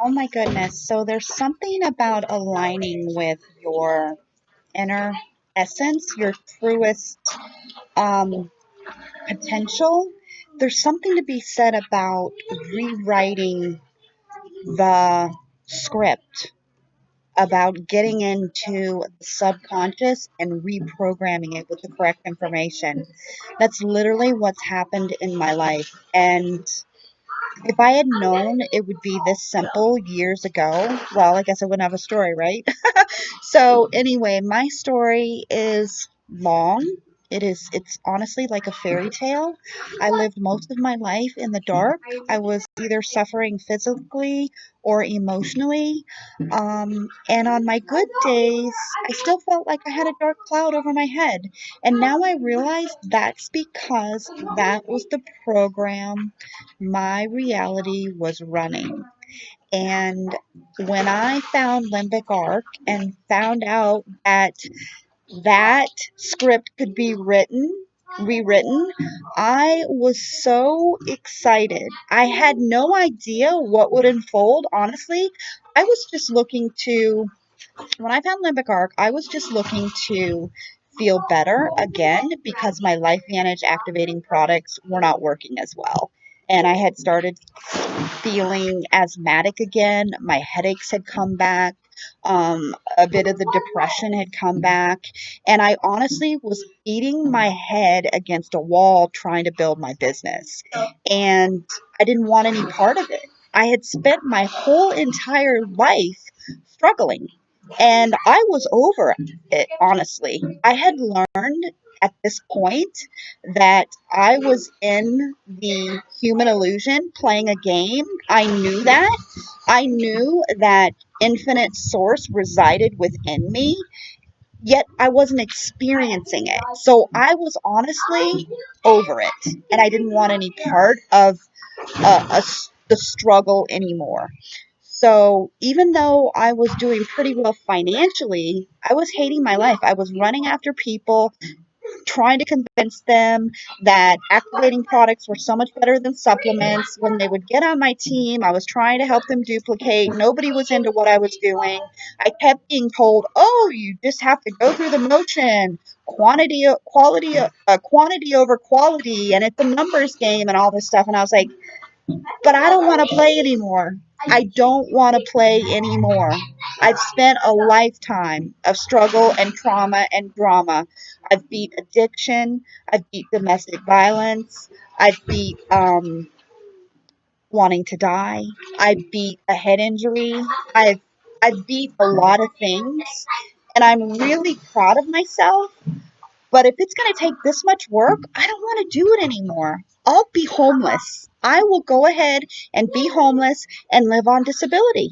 Oh my goodness. So there's something about aligning with your inner essence, your truest um, potential. There's something to be said about rewriting the script, about getting into the subconscious and reprogramming it with the correct information. That's literally what's happened in my life. And if I had known it would be this simple years ago, well, I guess I wouldn't have a story, right? So anyway, my story is long. It's honestly like a fairy tale. I lived most of my life in the dark. I was either suffering physically or emotionally. And on my good days, I still felt like I had a dark cloud over my head. And now I realize that's because that was the program my reality was running. And when I found Limbic Arc and found out that that script could be rewritten, I was so excited. I had no idea what would unfold, honestly. I was just looking to when I found Limbic Arc, I was just looking to feel better again because my Life Manage activating products were not working as well. And I had started feeling asthmatic again. My headaches had come back. A bit of the depression had come back. And I honestly was beating my head against a wall trying to build my business. And I didn't want any part of it. I had spent my whole entire life struggling. And I was over it, honestly. I had learned at this point that I was in the human illusion playing a game. I knew that. I knew that infinite source resided within me, yet I wasn't experiencing it. So I was honestly over it, and I didn't want any part of the struggle anymore. So even though I was doing pretty well financially, I was hating my life. I was running after people, trying to convince them that activating products were so much better than supplements. When they would get on my team, I was trying to help them duplicate. Nobody was into what I was doing. I kept being told, "Oh, you just have to go through the motion, quantity over quality, and it's a numbers game and all this stuff." And I was like, "But I don't want to play anymore. I don't want to play anymore. I've spent a lifetime of struggle and trauma and drama. I've beat addiction. I've beat domestic violence. I've beat wanting to die. I beat a head injury. I've I've beat a lot of things, and I'm really proud of myself. But if it's going to take this much work, I don't want to do it anymore. I'll be homeless. I will go ahead and be homeless and live on disability."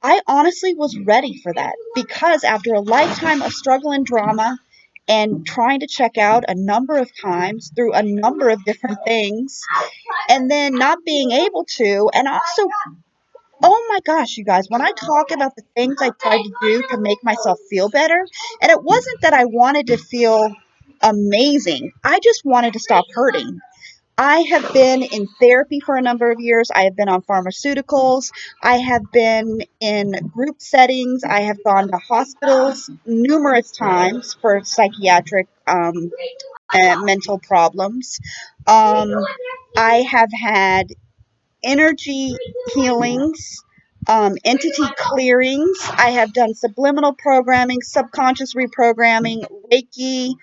I honestly was ready for that because after a lifetime of struggle and drama and trying to check out a number of times through a number of different things and then not being able to, and also, oh my gosh, you guys, when I talk about the things I tried to do to make myself feel better, and it wasn't that I wanted to feel amazing, I just wanted to stop hurting. I have been in therapy for a number of years. I have been on pharmaceuticals. I have been in group settings. I have gone to hospitals numerous times for psychiatric mental problems. Um, I have had energy healings, entity clearings. I have done subliminal programming, subconscious reprogramming, Reiki,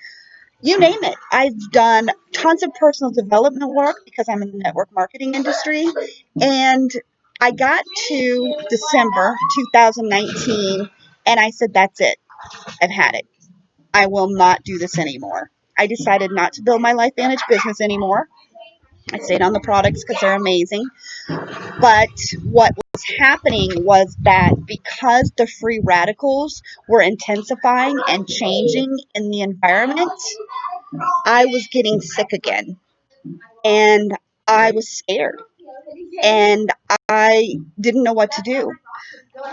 you name it. I've done tons of personal development work because I'm in the network marketing industry. And I got to December 2019 and I said, "That's it. I've had it. I will not do this anymore." I decided not to build my Life Vantage business anymore. I stayed on the products because they're amazing. But what was happening was that because the free radicals were intensifying and changing in the environment, I was getting sick again. And I was scared. And I didn't know what to do.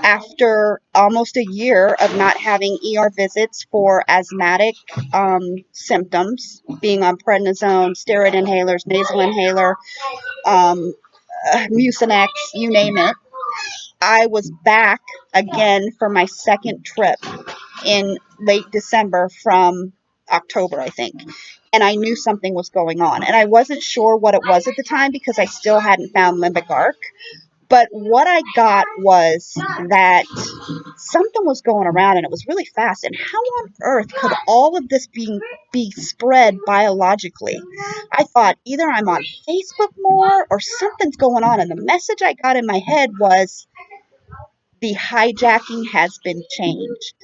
After almost a year of not having ER visits for asthmatic symptoms, being on prednisone, steroid inhalers, nasal inhaler, Mucinex, you name it, I was back again for my second trip in late December from October, I think. And I knew something was going on. And I wasn't sure what it was at the time because I still hadn't found Limbic Arc. But what I got was that something was going around and it was really fast. And how on earth could all of this be spread biologically? I thought either I'm on Facebook more or something's going on. And the message I got in my head was the hijacking has been changed.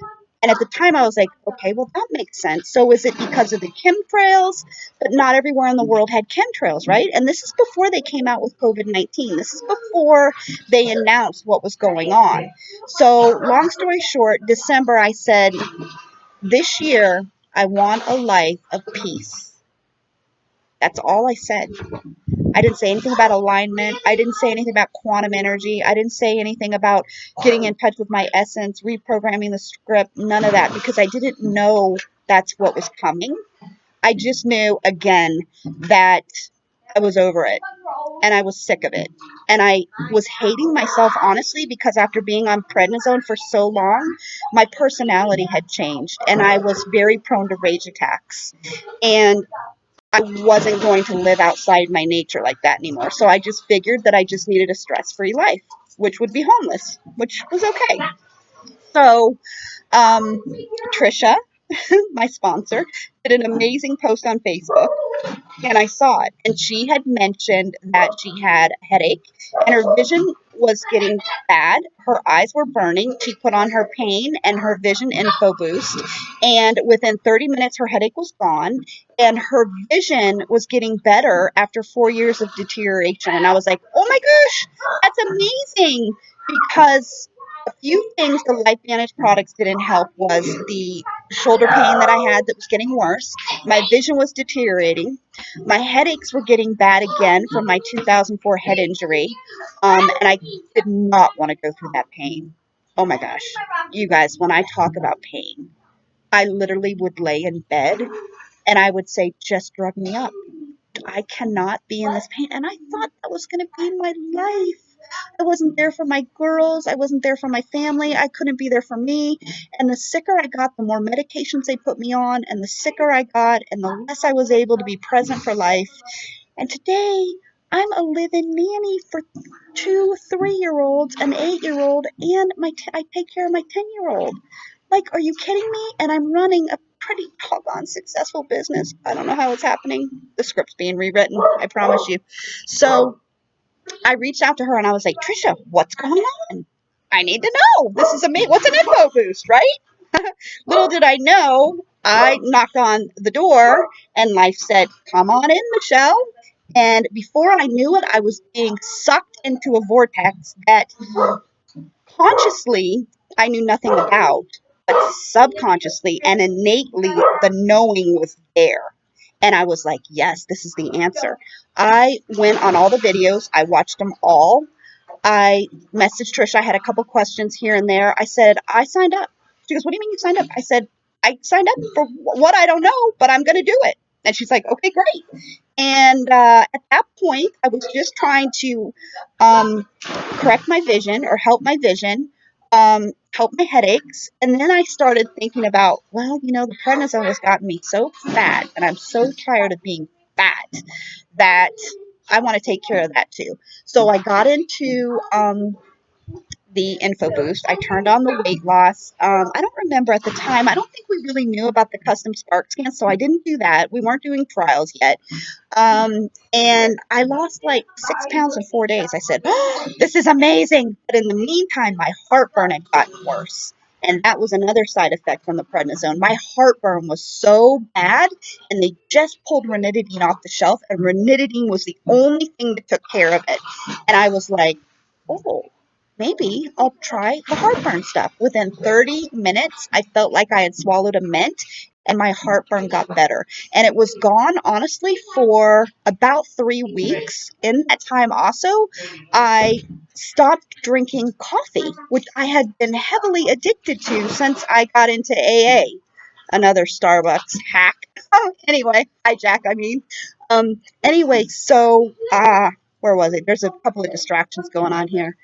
And at the time, I was like, okay, well, that makes sense. So is it because of the chemtrails? But not everywhere in the world had chemtrails, right? And this is before they came out with COVID-19. This is before they announced what was going on. So, long story short, December, I said, this year, I want a life of peace. That's all I said. I didn't say anything about alignment. I didn't say anything about quantum energy. I didn't say anything about getting in touch with my essence, reprogramming the script, none of that, because I didn't know that's what was coming. I just knew, again, that I was over it and I was sick of it. And I was hating myself, honestly, because after being on prednisone for so long, my personality had changed and I was very prone to rage attacks. And I wasn't going to live outside my nature like that anymore. So I just figured that I just needed a stress-free life, which would be homeless, which was okay. So Trisha, my sponsor, did an amazing post on Facebook and I saw it. And she had mentioned that she had a headache and her vision was getting bad. Her eyes were burning. She put on her pain and her vision info boost. And within 30 minutes, her headache was gone. And her vision was getting better after 4 years of deterioration. And I was like, oh my gosh, that's amazing. Because a few things the Life Vantage products didn't help was the shoulder pain that I had that was getting worse. My vision was deteriorating. My headaches were getting bad again from my 2004 head injury, and I did not want to go through that pain. Oh my gosh. You guys, when I talk about pain, I literally would lay in bed and I would say, just drug me up. I cannot be in this pain. And I thought that was going to be my life. I wasn't there for my girls. I wasn't there for my family. I couldn't be there for me. And the sicker I got, the more medications they put me on, and the sicker I got, and the less I was able to be present for life. And today, I'm a live-in nanny for 2 3-year-olds, an 8-year-old, and I take care of my 10-year-old. Like, are you kidding me? And I'm running a pretty doggone successful business. I don't know how it's happening. The script's being rewritten, I promise you. So I reached out to her and I was like, Trisha, what's going on? I need to know. This is amazing. What's an info boost, right? Little did I know, I knocked on the door and life said, come on in, Michelle. And before I knew it, I was being sucked into a vortex that consciously I knew nothing about, but subconsciously and innately the knowing was there. And I was like, yes, this is the answer. I went on all the videos, I watched them all. I messaged Trisha. I had a couple questions here and there. I said, I signed up. She goes, what do you mean you signed up? I said, I signed up for what I don't know, but I'm going to do it. And she's like, okay, great. And at that point, I was just trying to correct my vision or help my vision, help my headaches. And then I started thinking about, well, the prednisone has gotten me so fat, and I'm so tired of being fat that I want to take care of that too. So I got into the info boost. I turned on the weight loss. I don't remember at the time. I don't think we really knew about the custom spark scan, so I didn't do that. We weren't doing trials yet. And I lost like 6 pounds in 4 days. I said, oh, this is amazing. But in the meantime, my heartburn had gotten worse. And that was another side effect from the prednisone. My heartburn was so bad, and they just pulled ranitidine off the shelf, and ranitidine was the only thing that took care of it. And I was like, oh, maybe I'll try the heartburn stuff. Within 30 minutes, I felt like I had swallowed a mint and my heartburn got better. And it was gone, honestly, for about 3 weeks. In that time, also, I stopped drinking coffee, which I had been heavily addicted to since I got into AA. Another Starbucks hack. Anyway, hijack, I mean. Anyway, so, where was it? There's a couple of distractions going on here.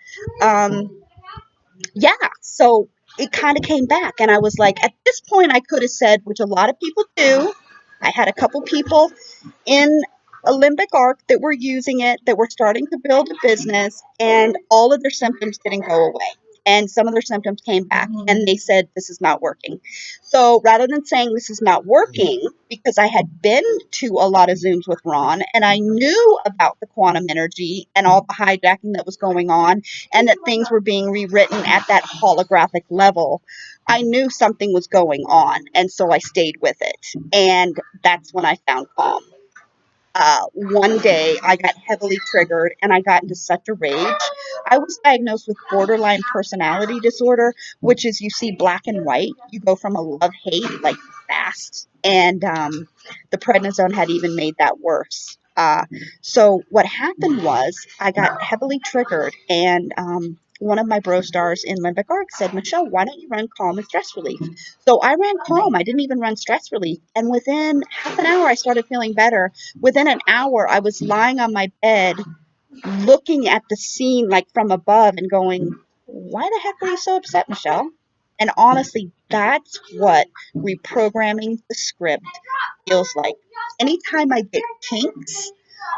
yeah, so it kind of came back. And I was like, at this point, I could have said, which a lot of people do. I had a couple people in a limbic arc that were using it, that were starting to build a business, and all of their symptoms didn't go away. And some of their symptoms came back, and they said, this is not working. So rather than saying this is not working, because I had been to a lot of Zooms with Ron, and I knew about the quantum energy and all the hijacking that was going on, and that things were being rewritten at that holographic level, I knew something was going on. And so I stayed with it. And that's when I found calm. One day I got heavily triggered and I got into such a rage. I was diagnosed with borderline personality disorder, which is you see black and white. You go from a love hate like fast. And the prednisone had even made that worse. So what happened was I got heavily triggered, and one of my bro stars in Limbic Arc said, Michelle, why don't you run calm and stress relief? So I ran calm. I didn't even run stress relief. And within half an hour, I started feeling better. Within an hour, I was lying on my bed looking at the scene like from above and going, why the heck were you so upset, Michelle? And honestly, that's what reprogramming the script feels like. Anytime I get kinks,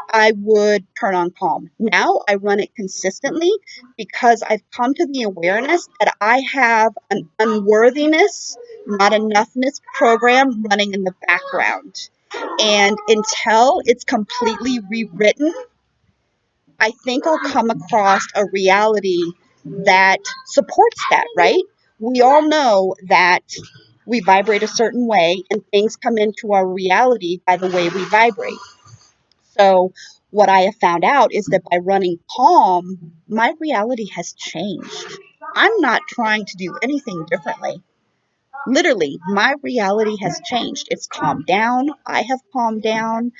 I would turn on calm. Now I run it consistently because I've come to the awareness that I have an unworthiness, not enoughness program running in the background. And until it's completely rewritten, I think I'll come across a reality that supports that, right? We all know that we vibrate a certain way and things come into our reality by the way we vibrate. So, what I have found out is that by running calm, my reality has changed. I'm not trying to do anything differently. Literally, my reality has changed. It's calmed down. I have calmed down.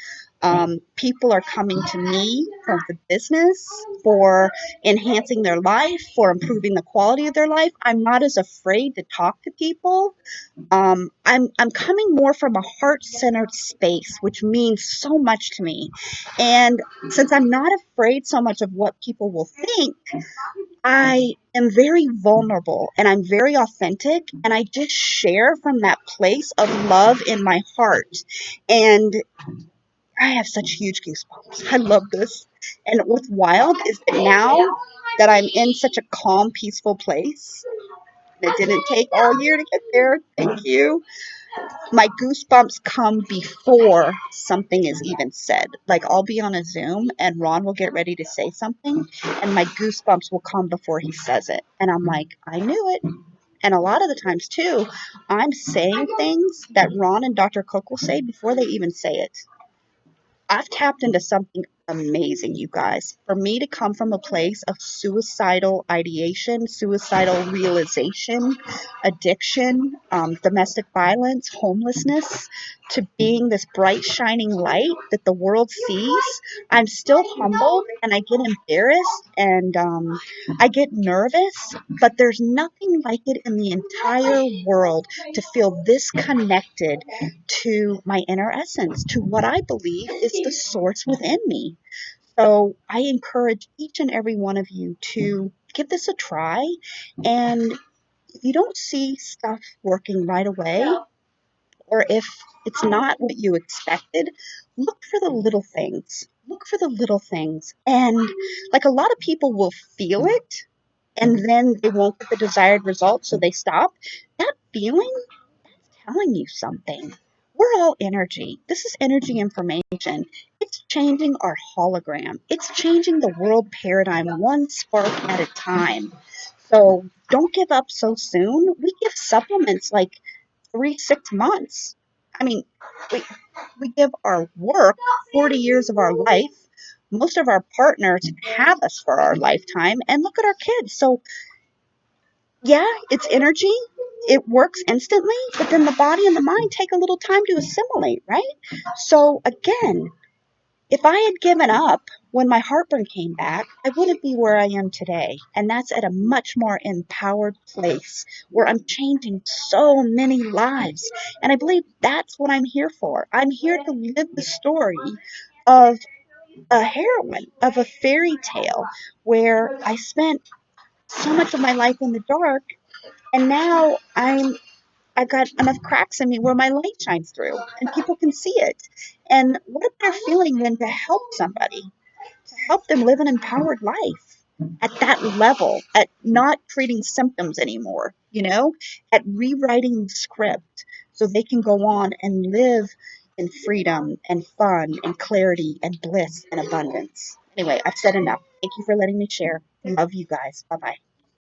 People are coming to me for the business, for enhancing their life, for improving the quality of their life. I'm not as afraid to talk to people. I'm coming more from a heart-centered space, which means so much to me. And since I'm not afraid so much of what people will think, I am very vulnerable and I'm very authentic, and I just share from that place of love in my heart. And I have such huge goosebumps. I love this. And what's wild is that now that I'm in such a calm, peaceful place, it didn't take all year to get there. Thank you. My goosebumps come before something is even said. Like I'll be on a Zoom and Ron will get ready to say something and my goosebumps will come before he says it. And I'm like, I knew it. And a lot of the times too, I'm saying things that Ron and Dr. Cook will say before they even say it. I've tapped into something amazing, you guys. For me to come from a place of suicidal ideation, suicidal realization, addiction, domestic violence, homelessness, to being this bright, shining light that the world sees, I'm still humbled and I get embarrassed and I get nervous, but there's nothing like it in the entire world to feel this connected to my inner essence, to what I believe is the source within me. So I encourage each and every one of you to give this a try. And if you don't see stuff working right away, or if it's not what you expected, look for the little things. Look for the little things. And like a lot of people will feel it and then they won't get the desired result, so they stop. That feeling telling you something. We're all energy. This is energy information. It's changing our hologram. It's changing the world paradigm one spark at a time. So don't give up so soon. We give supplements like 3, 6 months. I mean, we, we give our work 40 years of our life. Most of our partners have us for our lifetime. And look at our kids. So yeah, it's energy. It works instantly, but then the body and the mind take a little time to assimilate, right? So again, if I had given up when my heartburn came back, I wouldn't be where I am today. And that's at a much more empowered place where I'm changing so many lives. And I believe that's what I'm here for. I'm here to live the story of a heroine, of a fairy tale where I spent so much of my life in the dark, and now I've got enough cracks in me where my light shines through and people can see it. And what a better feeling than to help somebody, to help them live an empowered life at that level, at not treating symptoms anymore, at rewriting the script so they can go on and live in freedom and fun and clarity and bliss and abundance. Anyway, I've said enough. Thank you for letting me share. Love you guys. Bye bye.